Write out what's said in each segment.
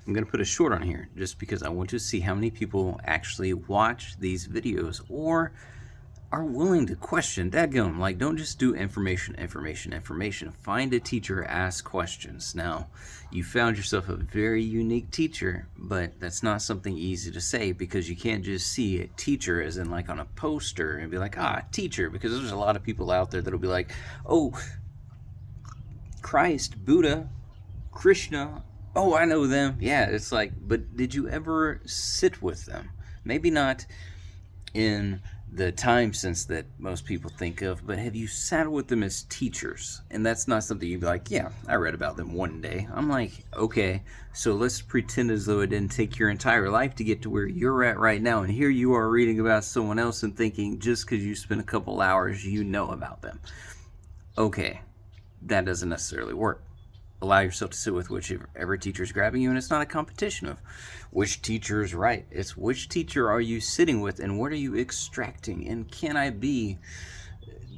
I'm going to put a short on here just because I want to see how many people actually watch these videos or are willing to question. Dadgum, like, don't just do information. Find a teacher, ask questions. Now, you found yourself a very unique teacher, but that's not something easy to say because you can't just see a teacher as in like on a poster and be like, teacher, because there's a lot of people out there that'll be like, oh, Christ, Buddha, Krishna, oh, I know them. Yeah, it's like, but did you ever sit with them? Maybe not in the time sense that most people think of, but have you sat with them as teachers? And that's not something you'd be like, yeah, I read about them one day. I'm like, okay, so let's pretend as though it didn't take your entire life to get to where you're at right now. And here you are reading about someone else and thinking just because you spent a couple hours, you know about them. Okay, that doesn't necessarily work. Allow yourself to sit with whichever teacher is grabbing you, and it's not a competition of which teacher is right. It's which teacher are you sitting with and what are you extracting, and can I be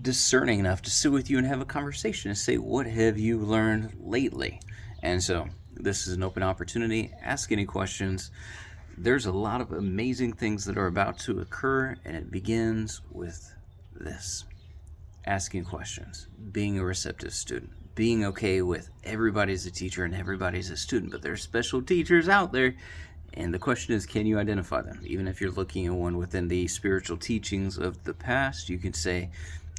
discerning enough to sit with you and have a conversation and say, what have you learned lately? And so this is an open opportunity. Ask any questions. There's a lot of amazing things that are about to occur, and it begins with this: asking questions, being a receptive student, being okay with everybody's a teacher and everybody's a student, but there's special teachers out there. And the question is, can you identify them? Even if you're looking at one within the spiritual teachings of the past, you can say,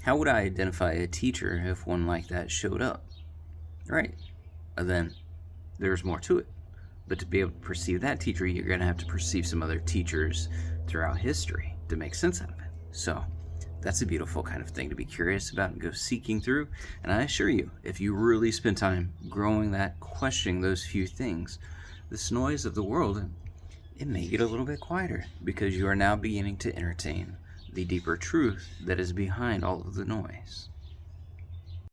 how would I identify a teacher if one like that showed up? Right. And then there's more to it. But to be able to perceive that teacher, you're going to have to perceive some other teachers throughout history to make sense out of it. So that's a beautiful kind of thing to be curious about and go seeking through. And I assure you, if you really spend time growing that, questioning those few things, this noise of the world, it may get a little bit quieter because you are now beginning to entertain the deeper truth that is behind all of the noise.